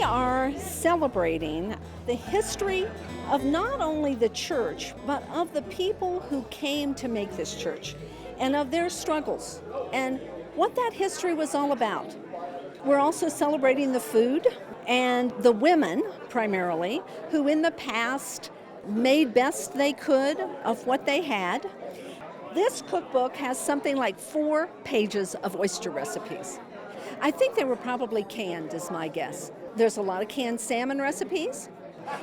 are celebrating the history of not only the church, but of the people who came to make this church and of their struggles and what that history was all about. We're also celebrating the food and the women, primarily, who in the past made best they could of what they had. This cookbook has something like 4 pages of oyster recipes. I think they were probably canned, is my guess. There's a lot of canned salmon recipes.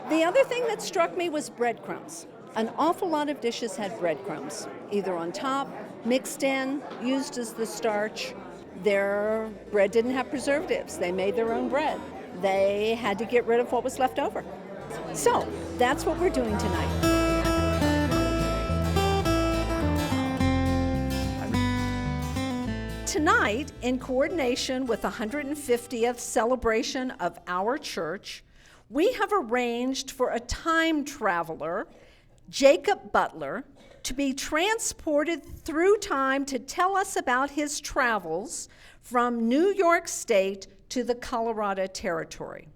The other thing that struck me was breadcrumbs. An awful lot of dishes had breadcrumbs, either on top, mixed in, used as the starch. Their bread didn't have preservatives. They made their own bread. They had to get rid of what was left over. So that's what we're doing tonight. Tonight, in coordination with the 150th celebration of our church, we have arranged for a time traveler, Jacob Butler, to be transported through time to tell us about his travels from New York State to the Colorado Territory.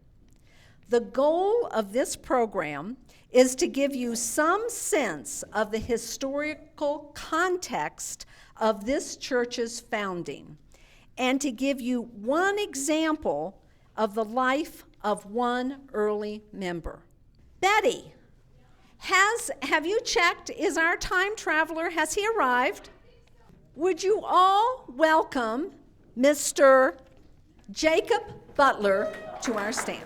The goal of this program is to give you some sense of the historical context of this church's founding and to give you one example of the life of one early member. Betty, have you checked? Is our time traveler, has he arrived? Would you all welcome Mr. Jacob Butler to our stand?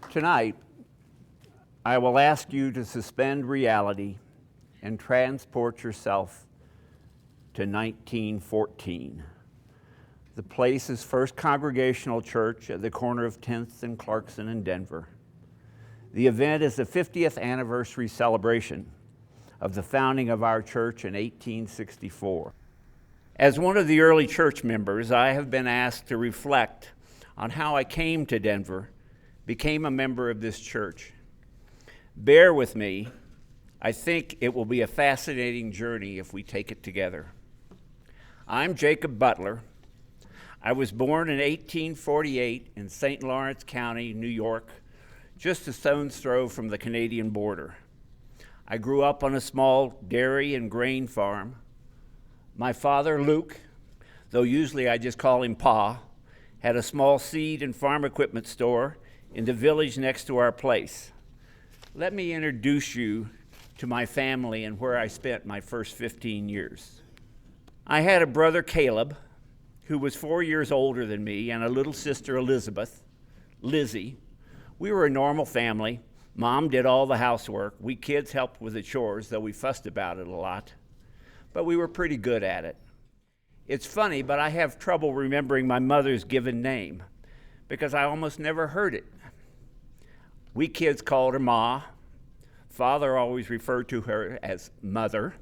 Tonight, I will ask you to suspend reality and transport yourself to 1914. The place's first Congregational Church at the corner of 10th and Clarkson in Denver. The event is the 50th anniversary celebration of the founding of our church in 1864. As one of the early church members, I have been asked to reflect on how I came to Denver, became a member of this church. Bear with me. I think it will be a fascinating journey if we take it together. I'm Jacob Butler. I was born in 1848 in St. Lawrence County, New York, just a stone's throw from the Canadian border. I grew up on a small dairy and grain farm. My father, Luke, though usually I just call him Pa, had a small seed and farm equipment store in the village next to our place. Let me introduce you to my family and where I spent my first 15 years. I had a brother, Caleb, who was 4 years older than me, and a little sister, Elizabeth, Lizzie. We were a normal family. Mom did all the housework. We kids helped with the chores, though we fussed about it a lot. But we were pretty good at it. It's funny, but I have trouble remembering my mother's given name because I almost never heard it. We kids called her Ma. Father always referred to her as Mother.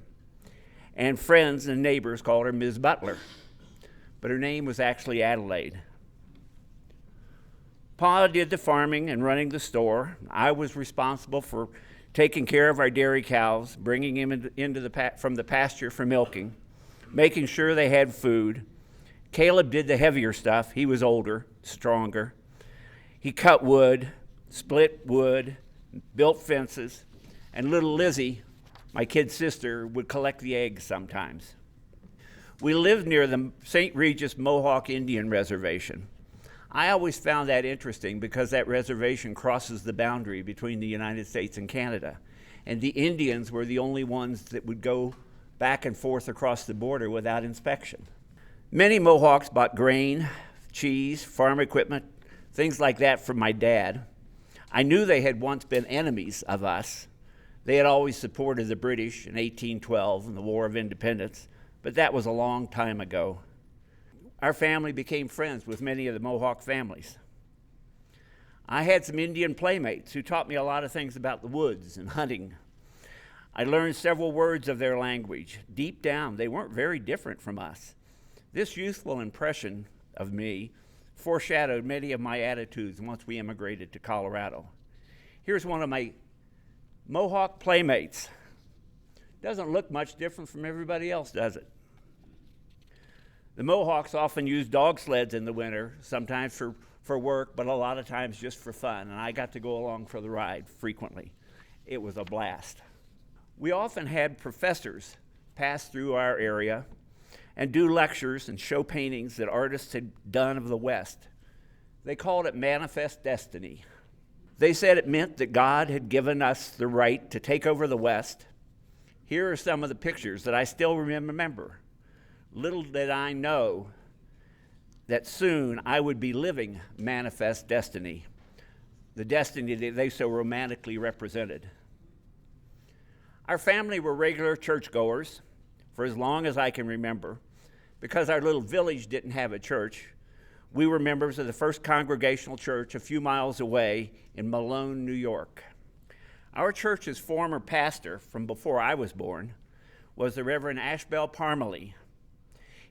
And friends and neighbors called her Ms. Butler. But her name was actually Adelaide. Pa did the farming and running the store. I was responsible for taking care of our dairy cows, bringing them from the pasture for milking, making sure they had food. Caleb did the heavier stuff. He was older, stronger. He cut wood, split wood, built fences, and little Lizzie, my kid sister, would collect the eggs sometimes. We lived near the St. Regis Mohawk Indian Reservation. I always found that interesting because that reservation crosses the boundary between the United States and Canada, and the Indians were the only ones that would go back and forth across the border without inspection. Many Mohawks bought grain, cheese, farm equipment, things like that from my dad. I knew they had once been enemies of us. They had always supported the British in 1812 in the War of Independence, but that was a long time ago. Our family became friends with many of the Mohawk families. I had some Indian playmates who taught me a lot of things about the woods and hunting. I learned several words of their language. Deep down, they weren't very different from us. This youthful impression of me foreshadowed many of my attitudes once we immigrated to Colorado. Here's one of my Mohawk playmates. Doesn't look much different from everybody else, does it? The Mohawks often used dog sleds in the winter, sometimes for work, but a lot of times just for fun, and I got to go along for the ride frequently. It was a blast. We often had professors pass through our area and do lectures and show paintings that artists had done of the West. They called it Manifest Destiny. They said it meant that God had given us the right to take over the West. Here are some of the pictures that I still remember. Little did I know that soon I would be living Manifest Destiny, the destiny that they so romantically represented. Our family were regular churchgoers for as long as I can remember. Because our little village didn't have a church, we were members of the First Congregational Church a few miles away in Malone, New York. Our church's former pastor, from before I was born, was the Reverend Ashbel Parmalee.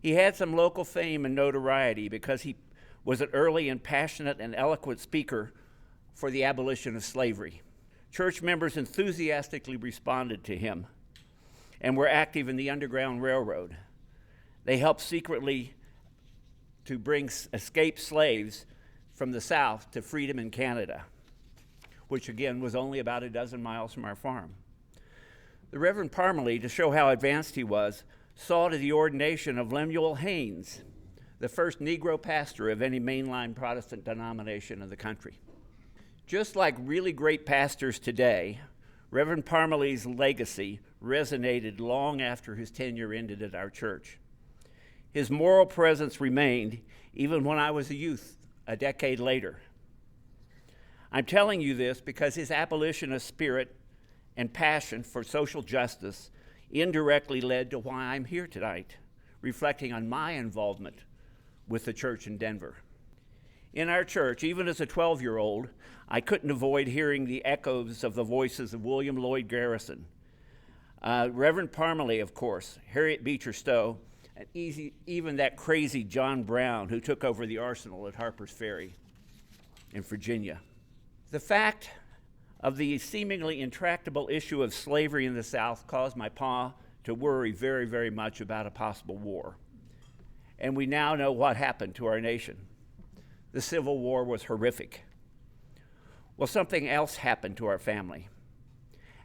He had some local fame and notoriety because he was an early and passionate and eloquent speaker for the abolition of slavery. Church members enthusiastically responded to him and were active in the Underground Railroad. They helped secretly to bring escaped slaves from the South to freedom in Canada, which again was only about a dozen miles from our farm. The Reverend Parmalee, to show how advanced he was, saw to the ordination of Lemuel Haynes, the first Negro pastor of any mainline Protestant denomination in the country. Just like really great pastors today, Reverend Parmalee's legacy resonated long after his tenure ended at our church. His moral presence remained even when I was a youth, a decade later. I'm telling you this because his abolitionist spirit and passion for social justice indirectly led to why I'm here tonight, reflecting on my involvement with the church in Denver. In our church, even as a 12-year-old, I couldn't avoid hearing the echoes of the voices of William Lloyd Garrison, Reverend Parmalee, of course, Harriet Beecher Stowe, and even that crazy John Brown who took over the arsenal at Harper's Ferry in Virginia. The fact of the seemingly intractable issue of slavery in the South caused my pa to worry very, very much about a possible war. And we now know what happened to our nation. The Civil War was horrific. Well, something else happened to our family.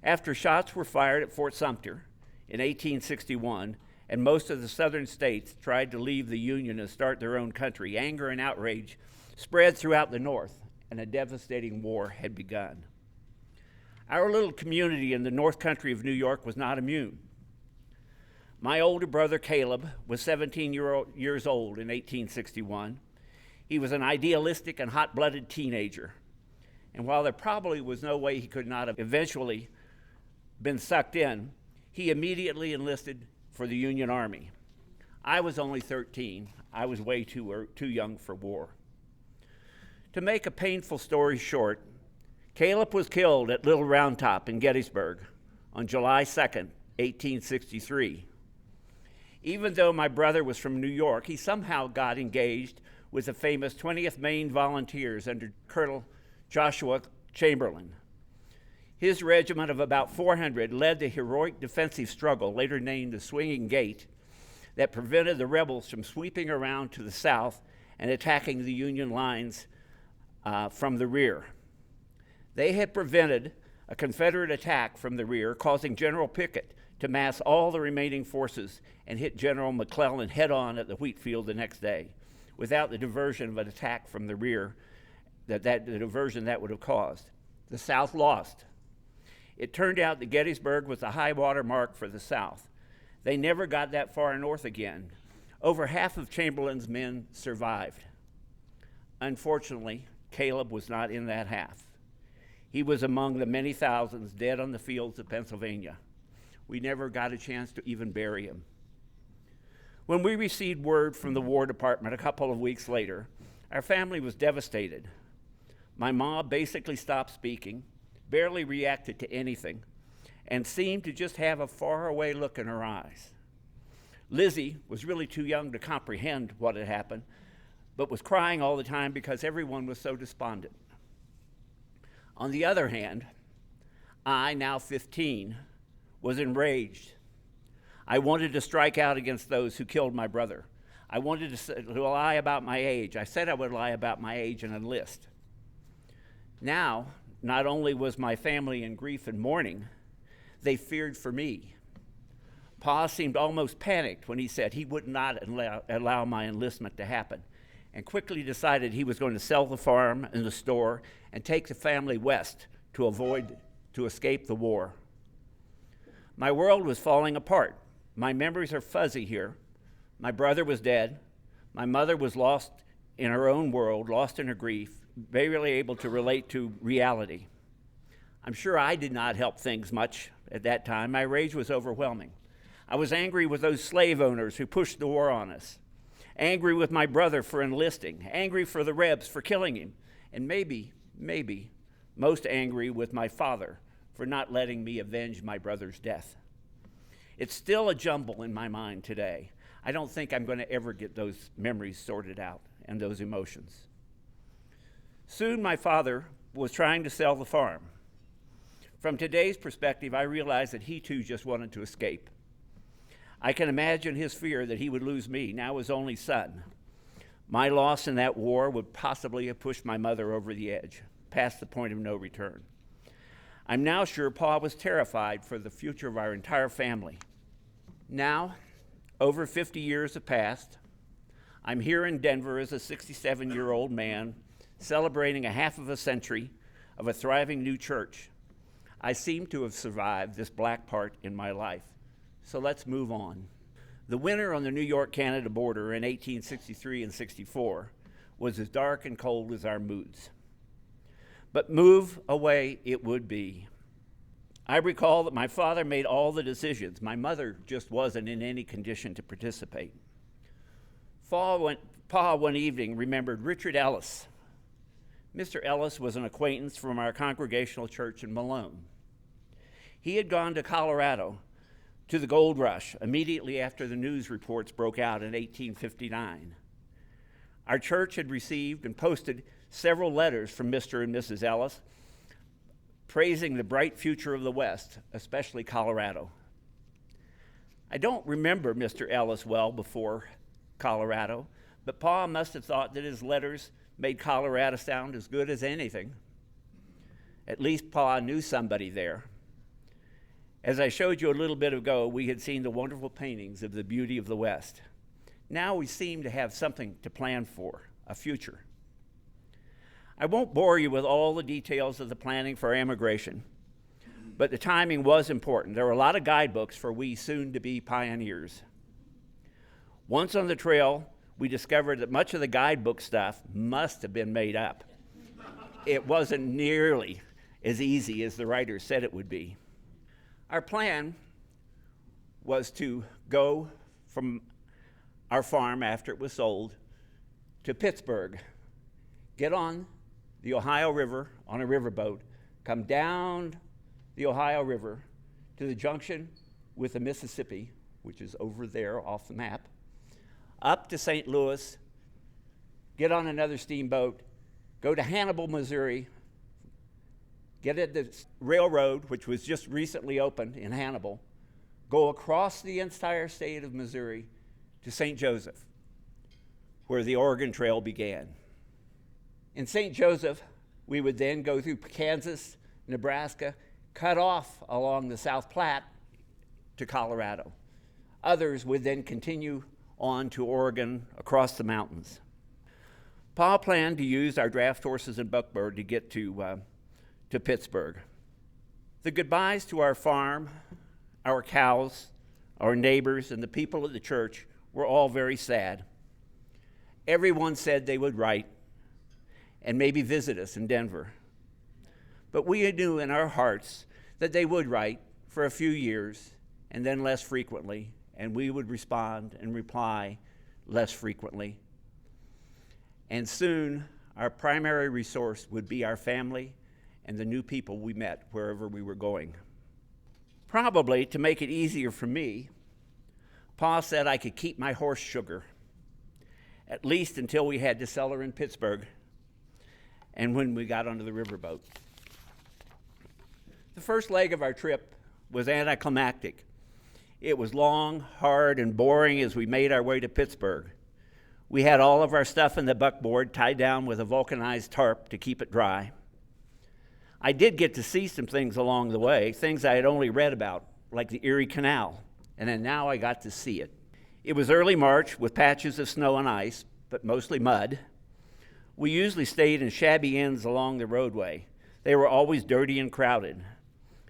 After shots were fired at Fort Sumter in 1861, and most of the southern states tried to leave the Union and start their own country, anger and outrage spread throughout the North, and a devastating war had begun. Our little community in the North Country of New York was not immune. My older brother Caleb was 17 years old in 1861. He was an idealistic and hot-blooded teenager. And while there probably was no way he could not have eventually been sucked in, he immediately enlisted for the Union Army. I was only 13. I was way too young for war. To make a painful story short, Caleb was killed at Little Round Top in Gettysburg on July 2nd, 1863. Even though my brother was from New York, he somehow got engaged with the famous 20th Maine Volunteers under Colonel Joshua Chamberlain. His regiment of about 400 led the heroic defensive struggle, later named the Swinging Gate, that prevented the rebels from sweeping around to the south and attacking the Union lines from the rear. They had prevented a Confederate attack from the rear, causing General Pickett to mass all the remaining forces and hit General McClellan head-on at the wheat field the next day, without the diversion of an attack from the rear, the diversion that would have caused. The South lost. It turned out that Gettysburg was the high water mark for the South. They never got that far north again. Over half of Chamberlain's men survived. Unfortunately, Caleb was not in that half. He was among the many thousands dead on the fields of Pennsylvania. We never got a chance to even bury him. When we received word from the War Department a couple of weeks later, our family was devastated. My mom basically stopped speaking, barely reacted to anything, and seemed to just have a faraway look in her eyes. Lizzie was really too young to comprehend what had happened, but was crying all the time because everyone was so despondent. On the other hand, I, now 15, was enraged. I wanted to strike out against those who killed my brother. I wanted to lie about my age. I said I would lie about my age and enlist. Now, not only was my family in grief and mourning, they feared for me. Pa seemed almost panicked when he said he would not allow my enlistment to happen, and quickly decided he was going to sell the farm and the store and take the family west to escape the war. My world was falling apart. My memories are fuzzy here. My brother was dead. My mother was lost in her own world, lost in her grief, barely able to relate to reality. I'm sure I did not help things much at that time. My rage was overwhelming. I was angry with those slave owners who pushed the war on us, angry with my brother for enlisting, angry for the Rebs for killing him, and maybe most angry with my father for not letting me avenge my brother's death. It's still a jumble in my mind today. I don't think I'm going to ever get those memories sorted out and those emotions. Soon my father was trying to sell the farm. From today's perspective, I realized that he too just wanted to escape. I can imagine his fear that he would lose me, now his only son. My loss in that war would possibly have pushed my mother over the edge, past the point of no return. I'm now sure Pa was terrified for the future of our entire family. Now, over 50 years have passed. I'm here in Denver as a 67-year-old man, celebrating a half of a century of a thriving new church. I seem to have survived this black part in my life. So let's move on. The winter on the New York-Canada border in 1863 and 64 was as dark and cold as our moods. But move away it would be. I recall that my father made all the decisions. My mother just wasn't in any condition to participate. Pa one evening remembered Richard Ellis. Mr. Ellis was an acquaintance from our Congregational church in Malone. He had gone to Colorado to the gold rush immediately after the news reports broke out in 1859. Our church had received and posted several letters from Mr. and Mrs. Ellis praising the bright future of the West, especially Colorado. I don't remember Mr. Ellis well before Colorado, but Pa must have thought that his letters made Colorado sound as good as anything. At least Pa knew somebody there. As I showed you a little bit ago, we had seen the wonderful paintings of the beauty of the West. Now we seem to have something to plan for, a future. I won't bore you with all the details of the planning for immigration, but the timing was important. There were a lot of guidebooks for we soon-to-be pioneers. Once on the trail, we discovered that much of the guidebook stuff must have been made up. It wasn't nearly as easy as the writers said it would be. Our plan was to go from our farm after it was sold to Pittsburgh, get on the Ohio River on a riverboat, come down the Ohio River to the junction with the Mississippi, which is over there off the map, up to St. Louis, get on another steamboat, go to Hannibal, Missouri, get at the railroad, which was just recently opened in Hannibal, go across the entire state of Missouri to St. Joseph, where the Oregon Trail began. In St. Joseph, we would then go through Kansas, Nebraska, cut off along the South Platte to Colorado. Others would then continue on to Oregon across the mountains. Pa planned to use our draft horses and buckboard to get to Pittsburgh. The goodbyes to our farm, our cows, our neighbors, and the people at the church were all very sad. Everyone said they would write and maybe visit us in Denver. But we knew in our hearts that they would write for a few years and then less frequently, and we would respond and reply less frequently. And soon, our primary resource would be our family and the new people we met wherever we were going. Probably to make it easier for me, Pa said I could keep my horse Sugar, at least until we had to sell her in Pittsburgh and when we got onto the riverboat. The first leg of our trip was anticlimactic. It was long, hard, and boring as we made our way to Pittsburgh. We had all of our stuff in the buckboard tied down with a vulcanized tarp to keep it dry. I did get to see some things along the way, things I had only read about, like the Erie Canal, and then now I got to see it. It was early March with patches of snow and ice, but mostly mud. We usually stayed in shabby inns along the roadway. They were always dirty and crowded.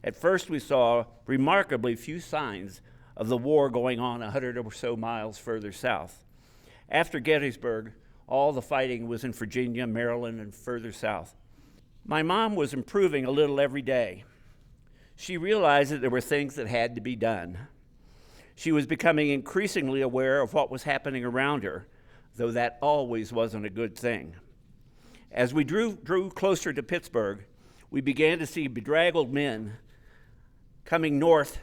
At first we saw remarkably few signs of the war going on 100 or so miles further south. After Gettysburg, all the fighting was in Virginia, Maryland, and further south. My mom was improving a little every day. She realized that there were things that had to be done. She was becoming increasingly aware of what was happening around her, though that always wasn't a good thing. As we drew closer to Pittsburgh, we began to see bedraggled men coming north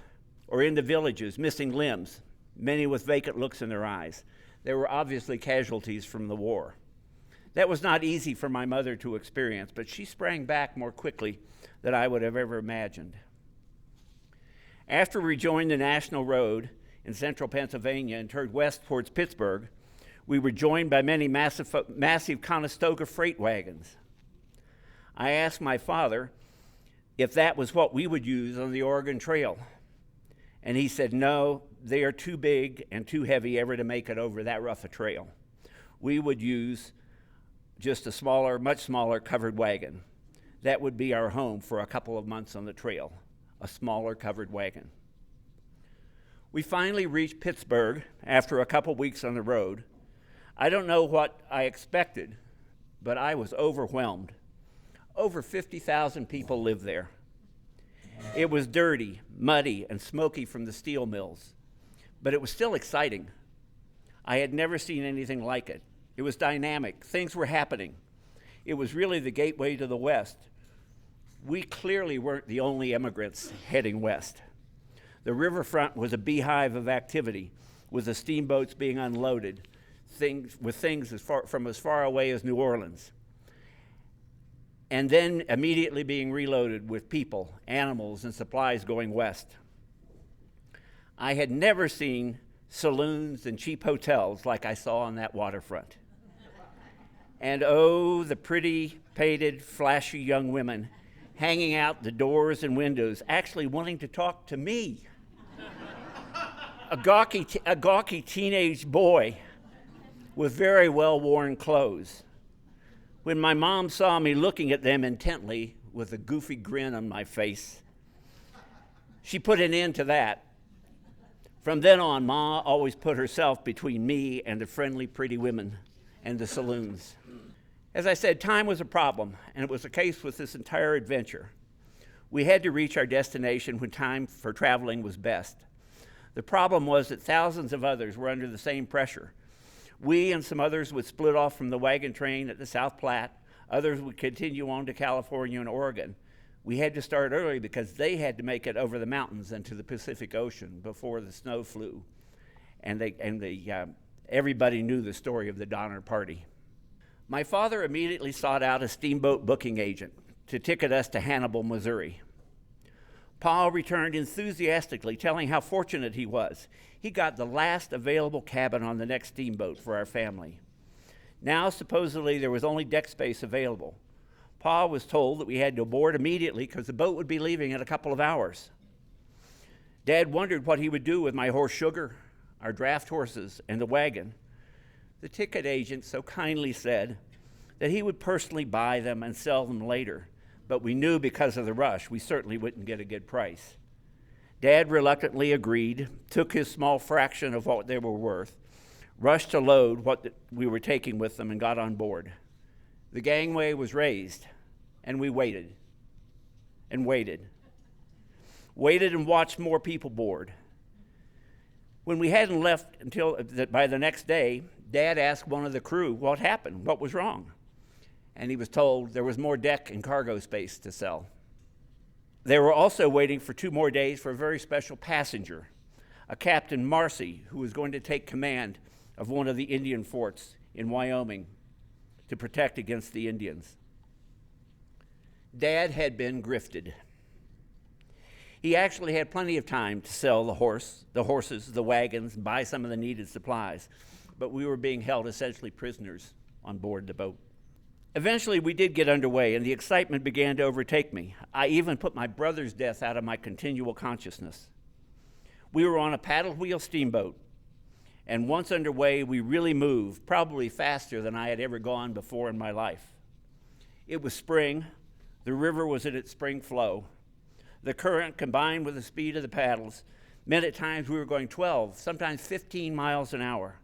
or into villages, missing limbs, many with vacant looks in their eyes. They were obviously casualties from the war. That was not easy for my mother to experience, but she sprang back more quickly than I would have ever imagined. After we joined the National Road in central Pennsylvania and turned west towards Pittsburgh, we were joined by many massive Conestoga freight wagons. I asked my father if that was what we would use on the Oregon Trail, and he said, no, they are too big and too heavy ever to make it over that rough a trail. We would use just a smaller, much smaller covered wagon. That would be our home for a couple of months on the trail, a smaller covered wagon. We finally reached Pittsburgh after a couple weeks on the road. I don't know what I expected, but I was overwhelmed. Over 50,000 people lived there. It was dirty, muddy, and smoky from the steel mills, but it was still exciting. I had never seen anything like it. It was dynamic. Things were happening. It was really the gateway to the West. We clearly weren't the only immigrants heading west. The riverfront was a beehive of activity, with the steamboats being unloaded, things from as far away as New Orleans, and then immediately being reloaded with people, animals, and supplies going west. I had never seen saloons and cheap hotels like I saw on that waterfront. And oh, the pretty, painted, flashy young women hanging out the doors and windows, actually wanting to talk to me. A gawky teenage boy with very well-worn clothes. When my mom saw me looking at them intently with a goofy grin on my face, she put an end to that. From then on, Ma always put herself between me and the friendly, pretty women and the saloons. As I said, time was a problem, and it was the case with this entire adventure. We had to reach our destination when time for traveling was best. The problem was that thousands of others were under the same pressure. We and some others would split off from the wagon train at the South Platte. Others would continue on to California and Oregon. We had to start early because they had to make it over the mountains and to the Pacific Ocean before the snow flew. And everybody knew the story of the Donner Party. My father immediately sought out a steamboat booking agent to ticket us to Hannibal, Missouri. Paul returned enthusiastically, telling how fortunate he was. He got the last available cabin on the next steamboat for our family. Now, supposedly, there was only deck space available. Paul was told that we had to board immediately because the boat would be leaving in a couple of hours. Dad wondered what he would do with my horse Sugar, our draft horses, and the wagon. The ticket agent so kindly said that he would personally buy them and sell them later, but we knew because of the rush we certainly wouldn't get a good price. Dad reluctantly agreed, took his small fraction of what they were worth, rushed to load what we were taking with them, and got on board. The gangway was raised, and we waited and waited. Waited and watched more people board. When we hadn't left until by the next day, Dad asked one of the crew what happened, what was wrong. And he was told there was more deck and cargo space to sell. They were also waiting for 2 more days for a very special passenger, a Captain Marcy, who was going to take command of one of the Indian forts in Wyoming to protect against the Indians. Dad had been grifted. He actually had plenty of time to sell the horses, the wagons, buy some of the needed supplies. but we were being held essentially prisoners on board the boat. Eventually, we did get underway, and the excitement began to overtake me. I even put my brother's death out of my continual consciousness. We were on a paddle wheel steamboat, and once underway, we really moved, probably faster than I had ever gone before in my life. It was spring. The river was at its spring flow. The current, combined with the speed of the paddles, meant at times we were going 12, sometimes 15 miles an hour.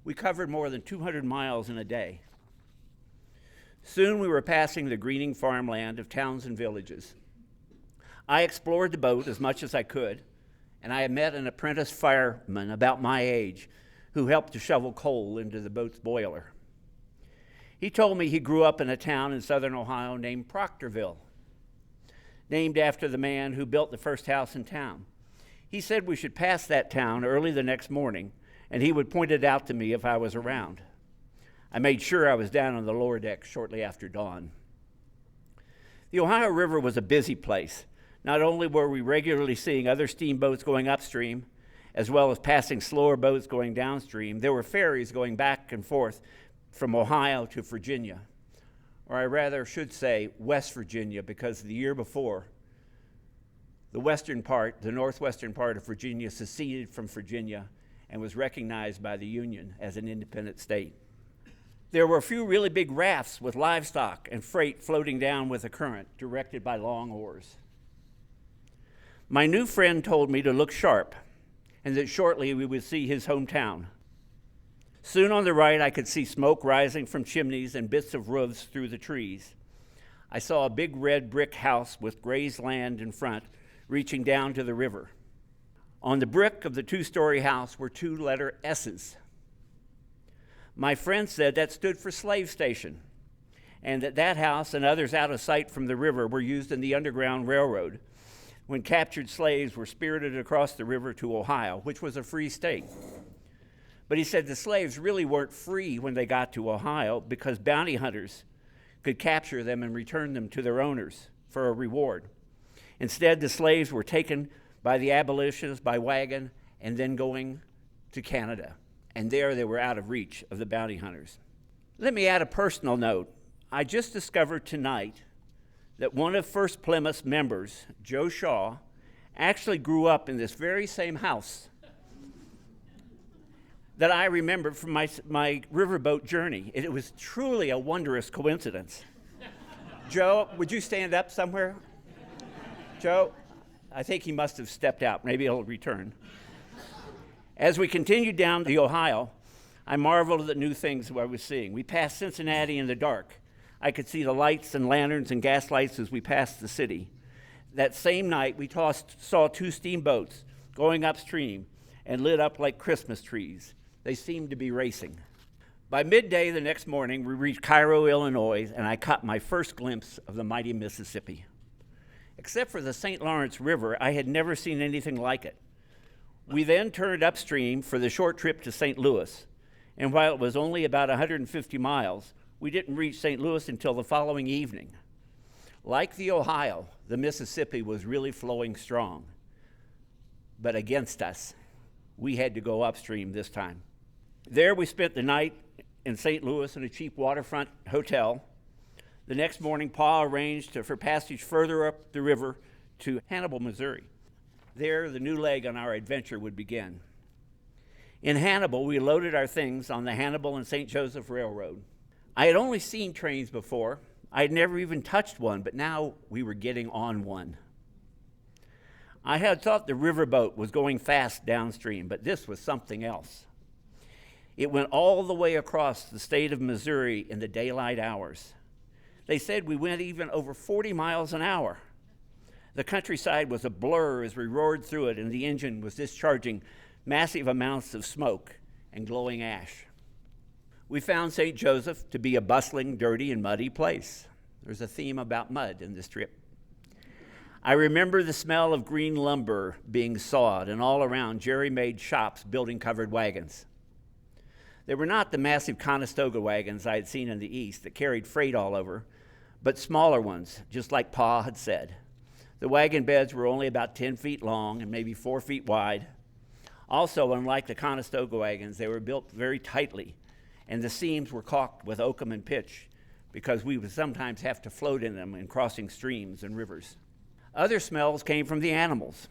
We covered more than 200 miles in a day. Soon we were passing the greening farmland of towns and villages. I explored the boat as much as I could, and I had met an apprentice fireman about my age who helped to shovel coal into the boat's boiler. He told me he grew up in a town in southern Ohio named Proctorville, named after the man who built the first house in town. He said we should pass that town early the next morning, and he would point it out to me if I was around. I made sure I was down on the lower deck shortly after dawn. The Ohio River was a busy place. Not only were we regularly seeing other steamboats going upstream, as well as passing slower boats going downstream, there were ferries going back and forth from Ohio to Virginia, or I rather should say West Virginia, because the year before, the northwestern part of Virginia seceded from Virginia and was recognized by the Union as an independent state. There were a few really big rafts with livestock and freight floating down with the current, directed by long oars. My new friend told me to look sharp, and that shortly we would see his hometown. Soon on the right, I could see smoke rising from chimneys and bits of roofs through the trees. I saw a big red brick house with grazed land in front, reaching down to the river. On the brick of the two-story house were two letter S's. My friend said that stood for slave station, and that house and others out of sight from the river were used in the Underground Railroad when captured slaves were spirited across the river to Ohio, which was a free state. But he said the slaves really weren't free when they got to Ohio because bounty hunters could capture them and return them to their owners for a reward. Instead, the slaves were taken by the abolitionists by wagon and then going to Canada. And there they were out of reach of the bounty hunters. Let me add a personal note. I just discovered tonight that one of First Plymouth's members, Joe Shaw, actually grew up in this very same house that I remembered from my riverboat journey. It was truly a wondrous coincidence. Joe, would you stand up somewhere? Joe, I think he must have stepped out. Maybe he'll return. As we continued down the Ohio, I marveled at the new things I was seeing. We passed Cincinnati in the dark. I could see the lights and lanterns and gas lights as we passed the city. That same night, we saw two steamboats going upstream and lit up like Christmas trees. They seemed to be racing. By midday the next morning, we reached Cairo, Illinois, and I caught my first glimpse of the mighty Mississippi. Except for the St. Lawrence River, I had never seen anything like it. We then turned upstream for the short trip to St. Louis, and while it was only about 150 miles, we didn't reach St. Louis until the following evening. Like the Ohio, the Mississippi was really flowing strong, but against us. We had to go upstream this time. There we spent the night in St. Louis in a cheap waterfront hotel. The next morning, Pa arranged for passage further up the river to Hannibal, Missouri. There, the new leg on our adventure would begin. In Hannibal, we loaded our things on the Hannibal and St. Joseph Railroad. I had only seen trains before. I had never even touched one, but now we were getting on one. I had thought the riverboat was going fast downstream, but this was something else. It went all the way across the state of Missouri in the daylight hours. They said we went even over 40 miles an hour. The countryside was a blur as we roared through it, and the engine was discharging massive amounts of smoke and glowing ash. We found St. Joseph to be a bustling, dirty, and muddy place. There's a theme about mud in this trip. I remember the smell of green lumber being sawed, and all around jerry-made shops building covered wagons. They were not the massive Conestoga wagons I had seen in the East that carried freight all over, but smaller ones, just like Pa had said. The wagon beds were only about 10 feet long and maybe 4 feet wide. Also, unlike the Conestoga wagons, they were built very tightly, and the seams were caulked with oakum and pitch because we would sometimes have to float in them in crossing streams and rivers. Other smells came from the animals.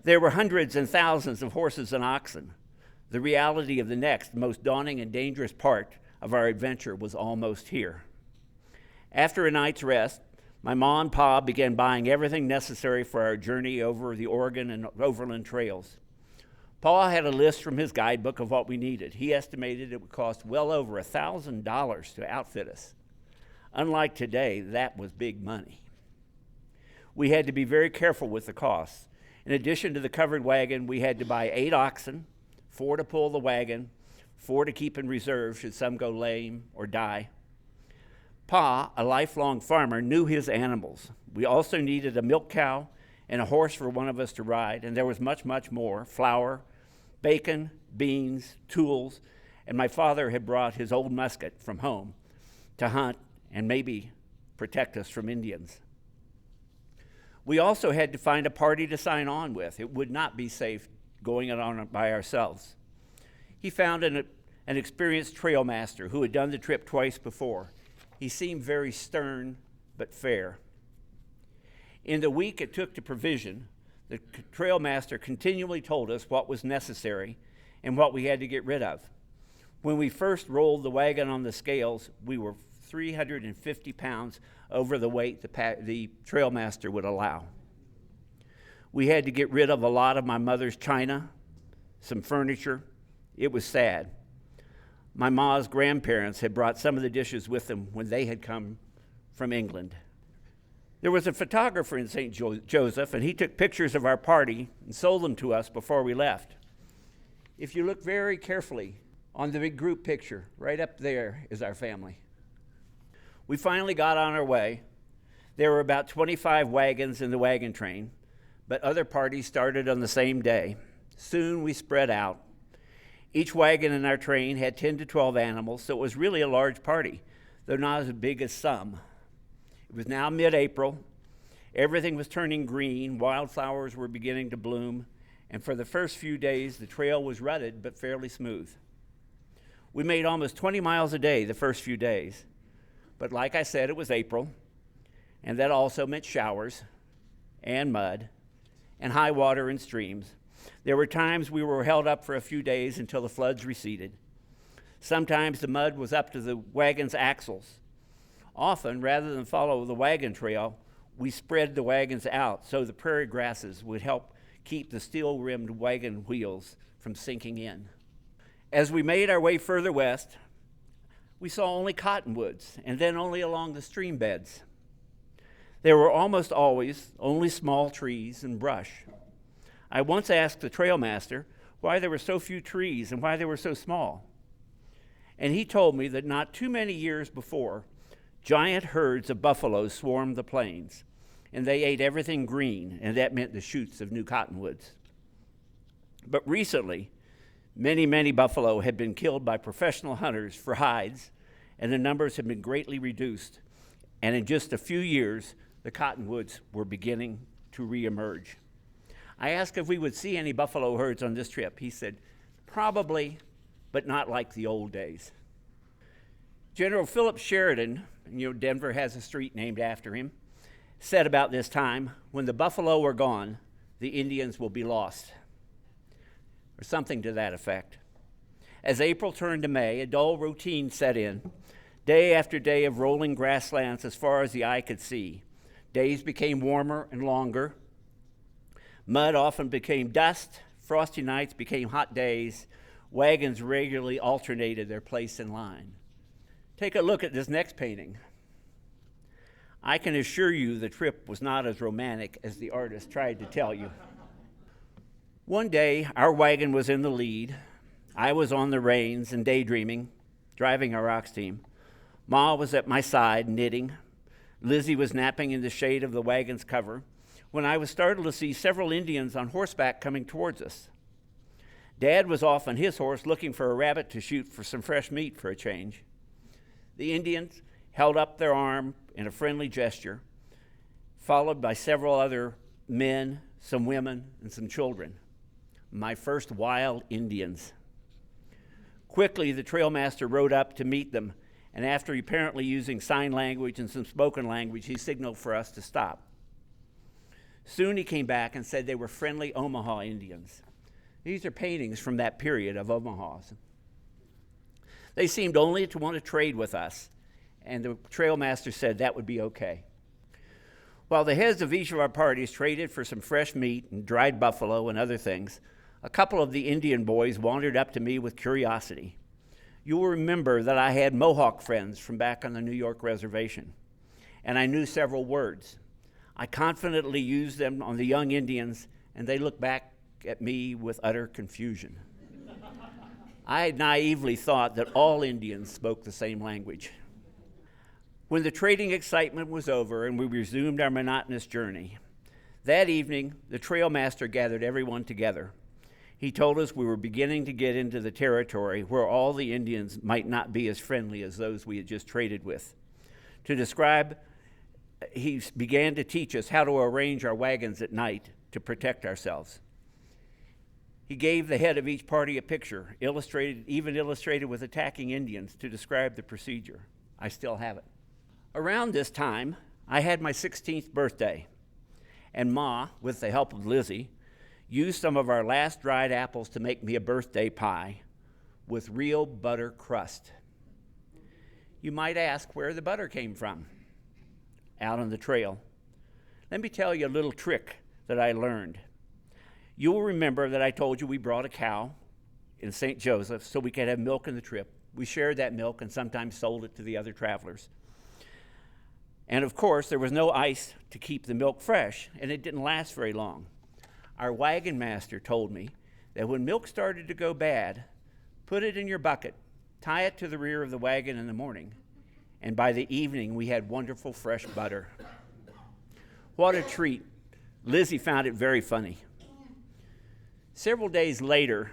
There were hundreds and thousands of horses and oxen. The reality of the next, most daunting and dangerous part of our adventure was almost here. After a night's rest, my Ma and Pa began buying everything necessary for our journey over the Oregon and overland trails. Pa had a list from his guidebook of what we needed. He estimated it would cost well over $1,000 to outfit us. Unlike today, that was big money. We had to be very careful with the costs. In addition to the covered wagon, we had to buy 8 oxen, 4 to pull the wagon, 4 to keep in reserve should some go lame or die. Pa, a lifelong farmer, knew his animals. We also needed a milk cow and a horse for one of us to ride, and there was much, much more: flour, bacon, beans, tools, and my father had brought his old musket from home to hunt and maybe protect us from Indians. We also had to find a party to sign on with. It would not be safe going it on by ourselves. He found an experienced trail master who had done the trip twice before. He seemed very stern but fair. In the week it took to provision, the trail master continually told us what was necessary and what we had to get rid of. When we first rolled the wagon on the scales, we were 350 pounds over the weight the trail master would allow. We had to get rid of a lot of my mother's china, some furniture. It was sad. My Ma's grandparents had brought some of the dishes with them when they had come from England. There was a photographer in St. Joseph, and he took pictures of our party and sold them to us before we left. If you look very carefully on the big group picture, right up there is our family. We finally got on our way. There were about 25 wagons in the wagon train, but other parties started on the same day. Soon we spread out. Each wagon in our train had 10 to 12 animals, so it was really a large party, though not as big as some. It was now mid-April. Everything was turning green. Wildflowers were beginning to bloom. And for the first few days, the trail was rutted but fairly smooth. We made almost 20 miles a day the first few days. But like I said, it was April. And that also meant showers and mud and high water in streams. There were times we were held up for a few days until the floods receded. Sometimes the mud was up to the wagon's axles. Often, rather than follow the wagon trail, we spread the wagons out so the prairie grasses would help keep the steel-rimmed wagon wheels from sinking in. As we made our way further west, we saw only cottonwoods, and then only along the stream beds. There were almost always only small trees and brush. I once asked the trail master why there were so few trees and why they were so small. And he told me that not too many years before, giant herds of buffaloes swarmed the plains, and they ate everything green, and that meant the shoots of new cottonwoods. But recently, many buffalo had been killed by professional hunters for hides, and the numbers had been greatly reduced. And in just a few years, the cottonwoods were beginning to reemerge. I asked if we would see any buffalo herds on this trip. He said, probably, but not like the old days. General Philip Sheridan, Denver has a street named after him, said about this time, when the buffalo are gone, the Indians will be lost, or something to that effect. As April turned to May, a dull routine set in, day after day of rolling grasslands as far as the eye could see. Days became warmer and longer. Mud often became dust. Frosty nights became hot days. Wagons regularly alternated their place in line. Take a look at this next painting. I can assure you the trip was not as romantic as the artist tried to tell you. One day, our wagon was in the lead. I was on the reins and daydreaming, driving our ox team. Ma was at my side, knitting. Lizzie was napping in the shade of the wagon's cover when I was startled to see several Indians on horseback coming towards us. Dad was off on his horse looking for a rabbit to shoot for some fresh meat for a change. The Indians held up their arm in a friendly gesture, followed by several other men, some women, and some children. my first wild Indians. Quickly, the trail master rode up to meet them, and after apparently using sign language and some spoken language, he signaled for us to stop. Soon he came back and said they were friendly Omaha Indians. These are paintings from that period of Omaha's. They seemed only to want to trade with us, and the trail master said that would be okay. While the heads of each of our parties traded for some fresh meat and dried buffalo and other things, a couple of the Indian boys wandered up to me with curiosity. You will remember that I had Mohawk friends from back on the New York reservation, and I knew several words. I confidently used them on the young Indians, and they looked back at me with utter confusion. I had naively thought that all Indians spoke the same language. When the trading excitement was over and we resumed our monotonous journey, that evening the trail master gathered everyone together. He told us we were beginning to get into the territory where all the Indians might not be as friendly as those we had just traded with. He began to teach us how to arrange our wagons at night to protect ourselves. He gave the head of each party a picture, illustrated with attacking Indians, to describe the procedure. I still have it. Around this time, I had my 16th birthday, and Ma, with the help of Lizzie, used some of our last dried apples to make me a birthday pie with real butter crust. You might ask where the butter came from. Out on the trail. Let me tell you a little trick that I learned. You will remember that I told you we brought a cow in St. Joseph so we could have milk in the trip. We shared that milk and sometimes sold it to the other travelers. And of course, there was no ice to keep the milk fresh, and it didn't last very long. Our wagon master told me that when milk started to go bad, put it in your bucket, tie it to the rear of the wagon in the morning, and by the evening we had wonderful fresh butter. What a treat. Lizzie found it very funny. Several days later,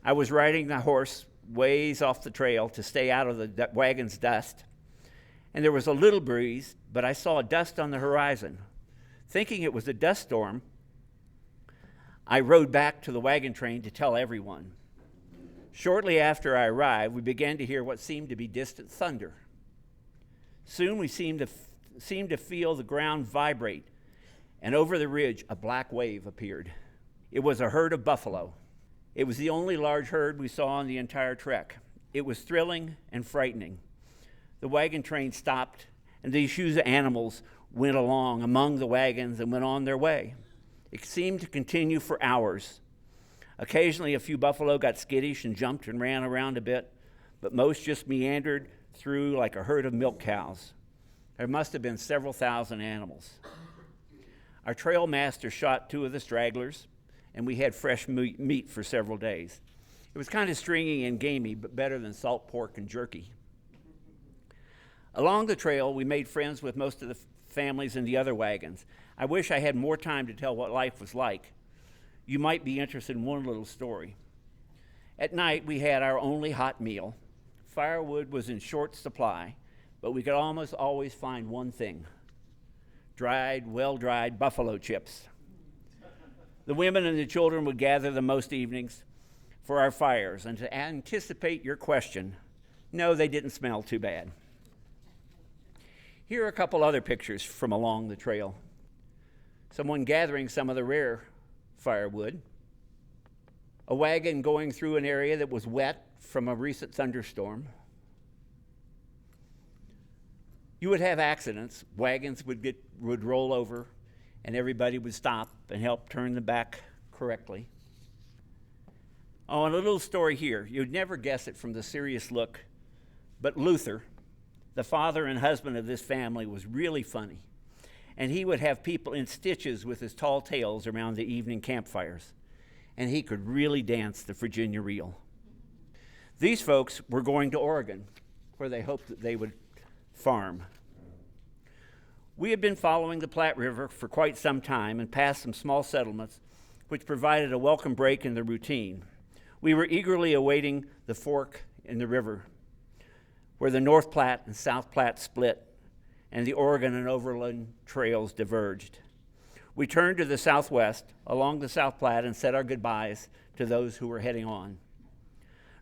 I was riding the horse ways off the trail to stay out of the wagon's dust, and there was a little breeze, but I saw dust on the horizon. Thinking it was a dust storm, I rode back to the wagon train to tell everyone. Shortly after I arrived, we began to hear what seemed to be distant thunder. Soon we seemed to feel the ground vibrate, and over the ridge a black wave appeared. It was a herd of buffalo. It was the only large herd we saw on the entire trek. It was thrilling and frightening. The wagon train stopped, and these huge animals went along among the wagons and went on their way. It seemed to continue for hours. Occasionally a few buffalo got skittish and jumped and ran around a bit, but most just meandered through like a herd of milk cows. There must have been several thousand animals. Our trail master shot 2 of the stragglers, and we had fresh meat for several days. It was kind of stringy and gamey, but better than salt pork and jerky. Along the trail, we made friends with most of the families in the other wagons. I wish I had more time to tell what life was like. You might be interested in one little story. At night, we had our only hot meal. Firewood was in short supply, but we could almost always find one thing: well-dried buffalo chips. The women and the children would gather the most evenings for our fires, and to anticipate your question, no, they didn't smell too bad. Here are a couple other pictures from along the trail. Someone gathering some of the rare firewood. A wagon going through an area that was wet from a recent thunderstorm. You would have accidents. Wagons would roll over, and everybody would stop and help turn them back correctly. Oh, and a little story here. You'd never guess it from the serious look, but Luther, the father and husband of this family, was really funny. And he would have people in stitches with his tall tales around the evening campfires. And he could really dance the Virginia reel. These folks were going to Oregon, where they hoped that they would farm. We had been following the Platte River for quite some time and passed some small settlements, which provided a welcome break in the routine. We were eagerly awaiting the fork in the river, where the North Platte and South Platte split, and the Oregon and Overland trails diverged. We turned to the southwest along the South Platte and said our goodbyes to those who were heading on.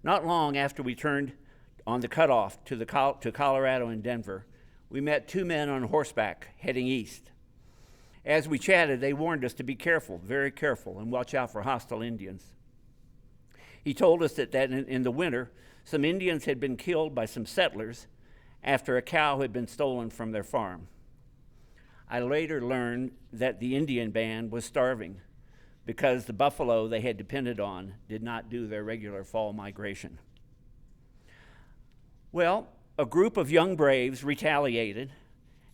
Not long after we turned on the cutoff to Colorado and Denver, we met two men on horseback heading east. As we chatted, they warned us to be careful, very careful, and watch out for hostile Indians. He told us that in the winter, some Indians had been killed by some settlers after a cow had been stolen from their farm. I later learned that the Indian band was starving because the buffalo they had depended on did not do their regular fall migration. Well, a group of young braves retaliated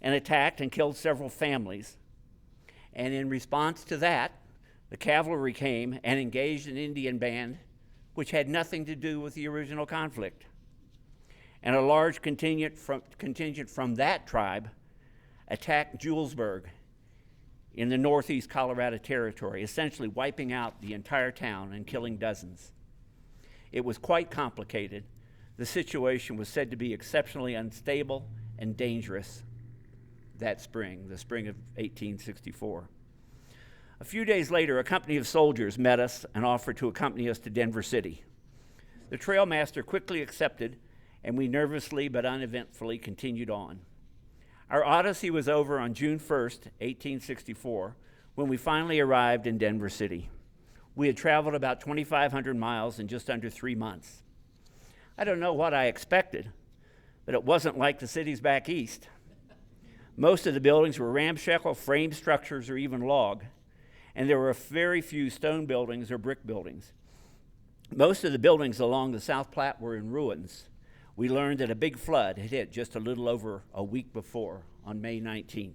and attacked and killed several families. And in response to that, the cavalry came and engaged an Indian band which had nothing to do with the original conflict. And a large contingent from that tribe attacked Julesburg in the northeast Colorado Territory, essentially wiping out the entire town and killing dozens. It was quite complicated. The situation was said to be exceptionally unstable and dangerous that spring, the spring of 1864. A few days later, a company of soldiers met us and offered to accompany us to Denver City. The trailmaster quickly accepted, and we nervously but uneventfully continued on. Our odyssey was over on June 1st, 1864, when we finally arrived in Denver City. We had traveled about 2,500 miles in just under 3 months. I don't know what I expected, but it wasn't like the cities back east. Most of the buildings were ramshackle frame structures or even log, and there were very few stone buildings or brick buildings. Most of the buildings along the South Platte were in ruins. We learned that a big flood had hit just a little over a week before, on May 19th.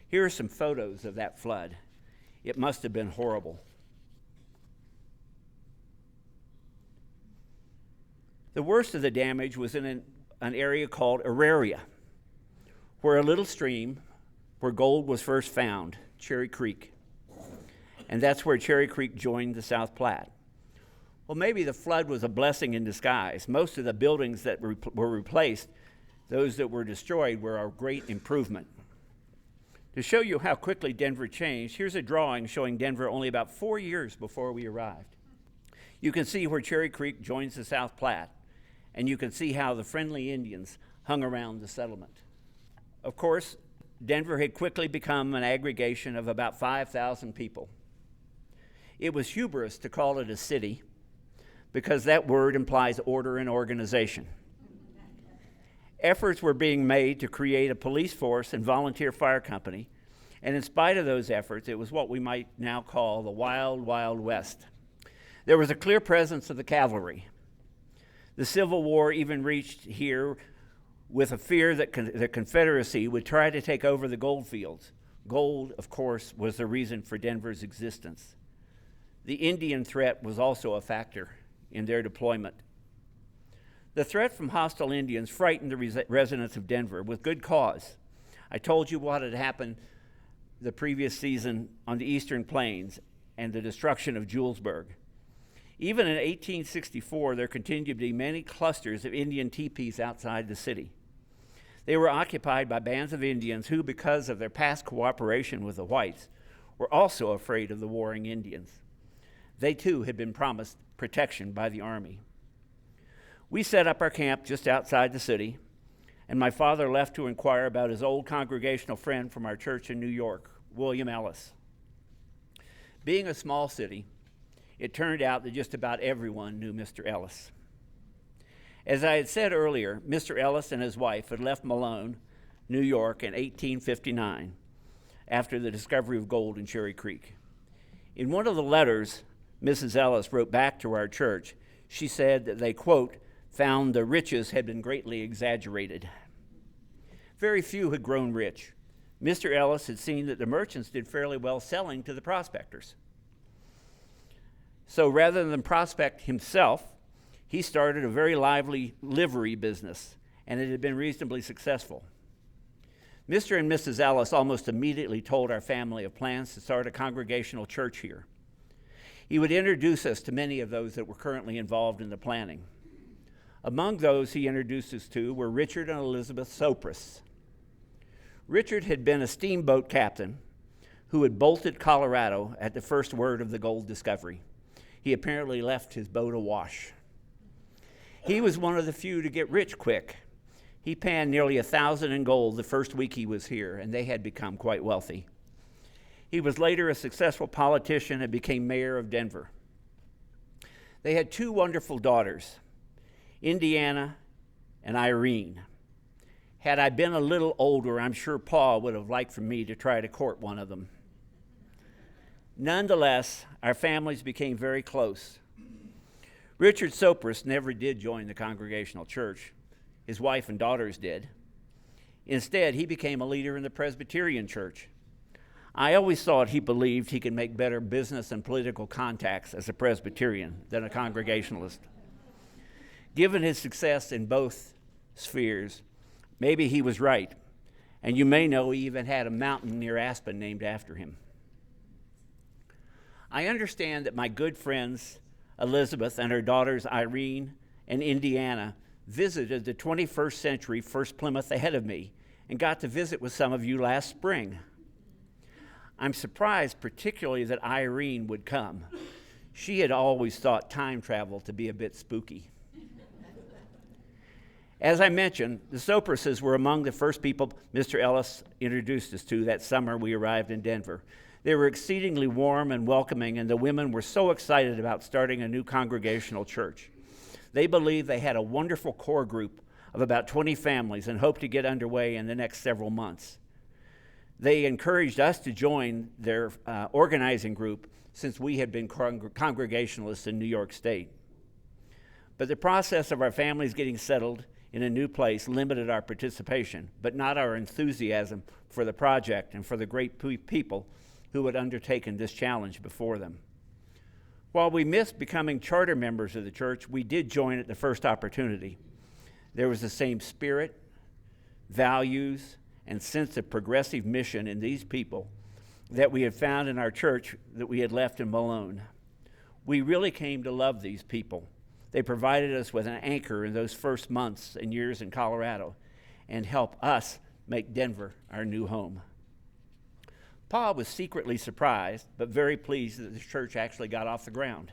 Here are some photos of that flood. It must have been horrible. The worst of the damage was in an area called Auraria, where a little stream where gold was first found, Cherry Creek. And that's where Cherry Creek joined the South Platte. Well, maybe the flood was a blessing in disguise. Most of the buildings that were replaced, those that were destroyed, were a great improvement. To show you how quickly Denver changed, here's a drawing showing Denver only about 4 years before we arrived. You can see where Cherry Creek joins the South Platte, and you can see how the friendly Indians hung around the settlement. Of course, Denver had quickly become an aggregation of about 5,000 people. It was hubris to call it a city, because that word implies order and organization. Efforts were being made to create a police force and volunteer fire company, and in spite of those efforts, it was what we might now call the Wild, Wild West. There was a clear presence of the cavalry. The Civil War even reached here with a fear that the Confederacy would try to take over the gold fields. Gold, of course, was the reason for Denver's existence. The Indian threat was also a factor in their deployment. The threat from hostile Indians frightened the residents of Denver with good cause. I told you what had happened the previous season on the Eastern Plains and the destruction of Julesburg. Even in 1864, there continued to be many clusters of Indian teepees outside the city. They were occupied by bands of Indians who, because of their past cooperation with the whites, were also afraid of the warring Indians. They too had been promised protection by the Army. We set up our camp just outside the city, and my father left to inquire about his old congregational friend from our church in New York, William Ellis. Being a small city, it turned out that just about everyone knew Mr. Ellis. As I had said earlier, Mr. Ellis and his wife had left Malone, New York, in 1859 after the discovery of gold in Cherry Creek. In one of the letters Mrs. Ellis wrote back to our church, she said that they, quote, found the riches had been greatly exaggerated. Very few had grown rich. Mr. Ellis had seen that the merchants did fairly well selling to the prospectors. So rather than prospect himself, he started a very lively livery business, and it had been reasonably successful. Mr. and Mrs. Ellis almost immediately told our family of plans to start a congregational church here. He would introduce us to many of those that were currently involved in the planning. Among those he introduced us to were Richard and Elizabeth Sopris. Richard had been a steamboat captain who had bolted Colorado at the first word of the gold discovery. He apparently left his boat awash. He was one of the few to get rich quick. He panned nearly 1,000 in gold the first week he was here, and they had become quite wealthy. He was later a successful politician and became mayor of Denver. They had 2 wonderful daughters, Indiana and Irene. Had I been a little older, I'm sure Paul would have liked for me to try to court one of them. Nonetheless, our families became very close. Richard Sopris never did join the Congregational Church. His wife and daughters did. Instead, he became a leader in the Presbyterian Church. I always thought he believed he could make better business and political contacts as a Presbyterian than a Congregationalist. Given his success in both spheres, maybe he was right, and you may know he even had a mountain near Aspen named after him. I understand that my good friends Elizabeth and her daughters Irene and Indiana visited the 21st century First Plymouth ahead of me and got to visit with some of you last spring. I'm surprised particularly that Irene would come. She had always thought time travel to be a bit spooky. As I mentioned, the Soprises were among the first people Mr. Ellis introduced us to that summer we arrived in Denver. They were exceedingly warm and welcoming, and the women were so excited about starting a new congregational church. They believed they had a wonderful core group of about 20 families and hoped to get underway in the next several months. They encouraged us to join their organizing group since we had been Congregationalists in New York State. But the process of our families getting settled in a new place limited our participation, but not our enthusiasm for the project and for the great people who had undertaken this challenge before them. While we missed becoming charter members of the church, we did join at the first opportunity. There was the same spirit, values, and sense of progressive mission in these people that we had found in our church that we had left in Malone. We really came to love these people. They provided us with an anchor in those first months and years in Colorado and helped us make Denver our new home. Paul was secretly surprised, but very pleased that the church actually got off the ground.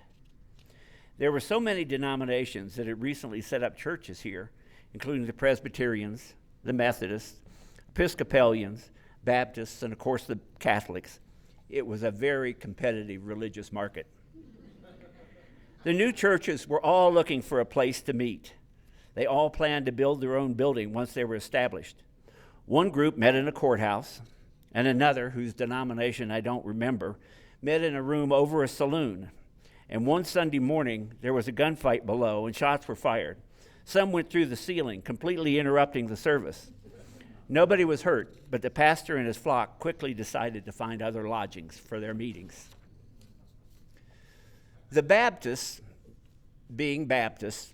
There were so many denominations that had recently set up churches here, including the Presbyterians, the Methodists, Episcopalians, Baptists, and of course the Catholics. It was a very competitive religious market. The new churches were all looking for a place to meet. They all planned to build their own building once they were established. One group met in a courthouse, and another, whose denomination I don't remember, met in a room over a saloon. And one Sunday morning, there was a gunfight below, and shots were fired. Some went through the ceiling, completely interrupting the service. Nobody was hurt, but the pastor and his flock quickly decided to find other lodgings for their meetings. The Baptists, being Baptists,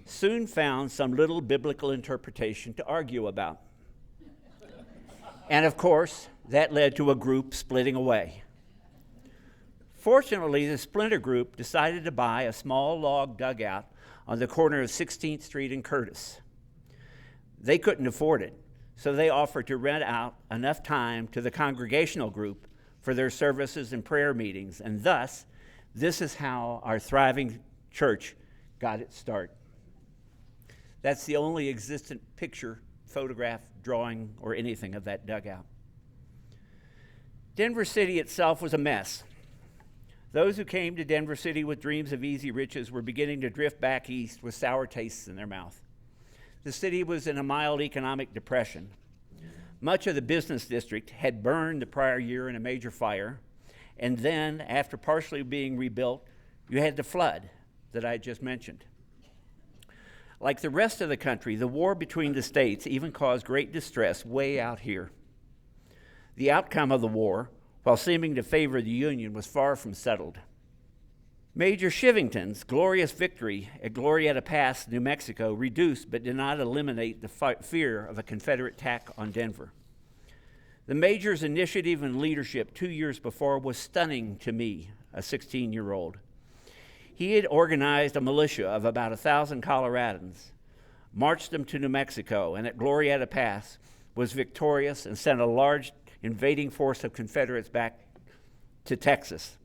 soon found some little biblical interpretation to argue about. And of course, that led to a group splitting away. Fortunately, the splinter group decided to buy a small log dugout on the corner of 16th Street and Curtis. They couldn't afford it, so they offered to rent out enough time to the congregational group for their services and prayer meetings, and thus, this is how our thriving church got its start. That's the only existent picture, photograph, drawing, or anything of that dugout. Denver City itself was a mess. Those who came to Denver City with dreams of easy riches were beginning to drift back east with sour tastes in their mouth. The city was in a mild economic depression. Much of the business district had burned the prior year in a major fire, and then, after partially being rebuilt, you had the flood that I just mentioned. Like the rest of the country, the war between the states even caused great distress way out here. The outcome of the war, while seeming to favor the Union, was far from settled. Major Shivington's glorious victory at Glorieta Pass, New Mexico, reduced but did not eliminate the fear of a Confederate attack on Denver. The Major's initiative and leadership 2 years before was stunning to me, a 16-year-old. He had organized a militia of about 1,000 Coloradans, marched them to New Mexico, and at Glorieta Pass was victorious and sent a large invading force of Confederates back to Texas.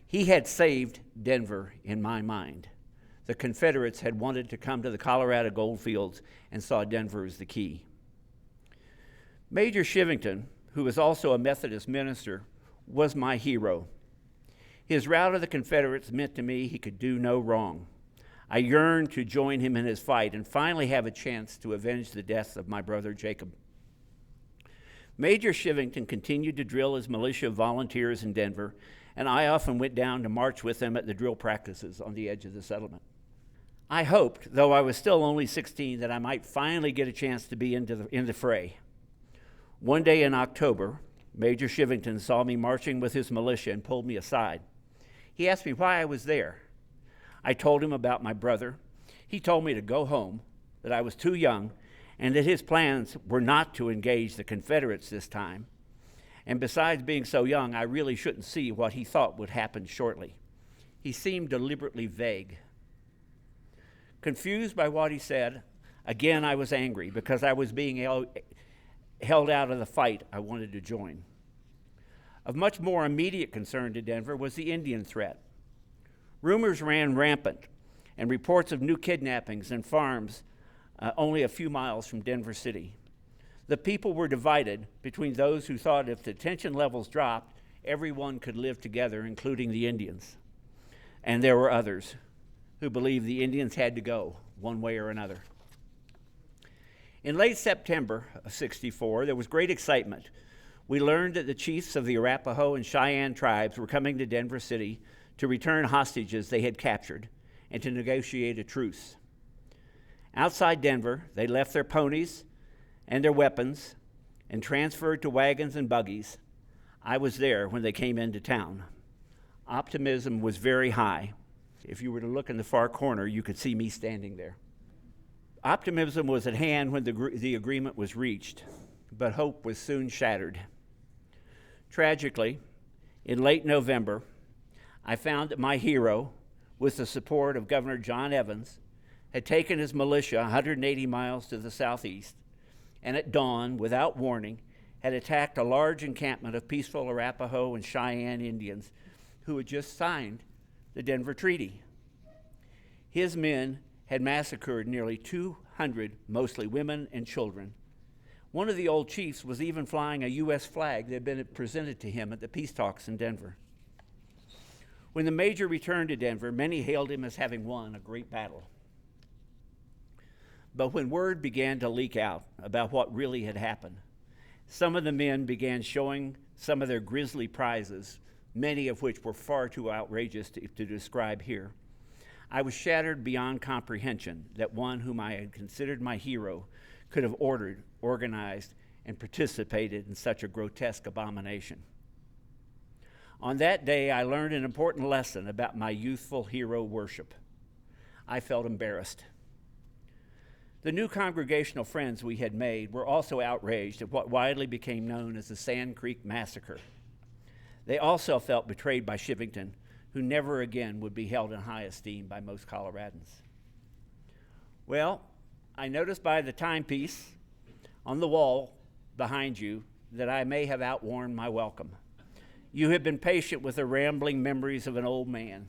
He had saved Denver in my mind. The Confederates had wanted to come to the Colorado goldfields and saw Denver as the key. Major Shivington, who was also a Methodist minister, was my hero. His rout of the Confederates meant to me he could do no wrong. I yearned to join him in his fight and finally have a chance to avenge the death of my brother Jacob. Major Shivington continued to drill his militia of volunteers in Denver, and I often went down to march with them at the drill practices on the edge of the settlement. I hoped, though I was still only 16, that I might finally get a chance to be in the fray. One day in October, Major Shivington saw me marching with his militia and pulled me aside. He asked me why I was there. I told him about my brother. He told me to go home, that I was too young, and that his plans were not to engage the Confederates this time. And besides being so young, I really shouldn't see what he thought would happen shortly. He seemed deliberately vague. Confused by what he said, again I was angry because I was being held out of the fight I wanted to join. Of much more immediate concern to Denver was the Indian threat. Rumors ran rampant, and reports of new kidnappings and farms only a few miles from Denver City. The people were divided between those who thought if the tension levels dropped, everyone could live together, including the Indians. And there were others who believed the Indians had to go one way or another. In late September of '64, there was great excitement. We learned that the chiefs of the Arapaho and Cheyenne tribes were coming to Denver City to return hostages they had captured and to negotiate a truce. Outside Denver, they left their ponies and their weapons and transferred to wagons and buggies. I was there when they came into town. Optimism was very high. If you were to look in the far corner, you could see me standing there. Optimism was at hand when the agreement was reached, but hope was soon shattered. Tragically, in late November, I found that my hero, with the support of Governor John Evans, had taken his militia 180 miles to the southeast, and at dawn, without warning, had attacked a large encampment of peaceful Arapaho and Cheyenne Indians who had just signed the Denver Treaty. His men had massacred nearly 200, mostly women and children. One of the old chiefs was even flying a U.S. flag that had been presented to him at the peace talks in Denver. When the major returned to Denver, many hailed him as having won a great battle. But when word began to leak out about what really had happened, some of the men began showing some of their grisly prizes, many of which were far too outrageous to describe here. I was shattered beyond comprehension that one whom I had considered my hero could have ordered, organized, and participated in such a grotesque abomination. On that day, I learned an important lesson about my youthful hero worship. I felt embarrassed. The new congregational friends we had made were also outraged at what widely became known as the Sand Creek Massacre. They also felt betrayed by Shivington, who never again would be held in high esteem by most Coloradans. Well, I noticed by the timepiece on the wall behind you that I may have outworn my welcome. You have been patient with the rambling memories of an old man.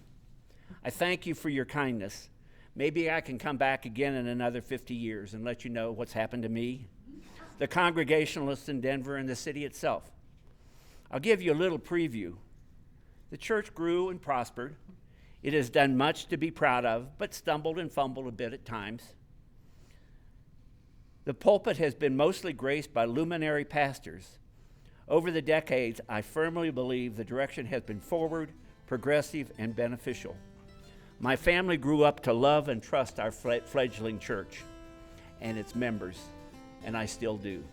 I thank you for your kindness. Maybe I can come back again in another 50 years and let you know what's happened to me, the Congregationalists in Denver, and the city itself. I'll give you a little preview. The church grew and prospered. It has done much to be proud of, but stumbled and fumbled a bit at times. The pulpit has been mostly graced by luminary pastors. Over the decades, I firmly believe the direction has been forward, progressive, and beneficial. My family grew up to love and trust our fledgling church and its members, and I still do.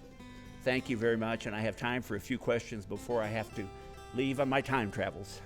Thank you very much, and I have time for a few questions before I have to leave on my time travels.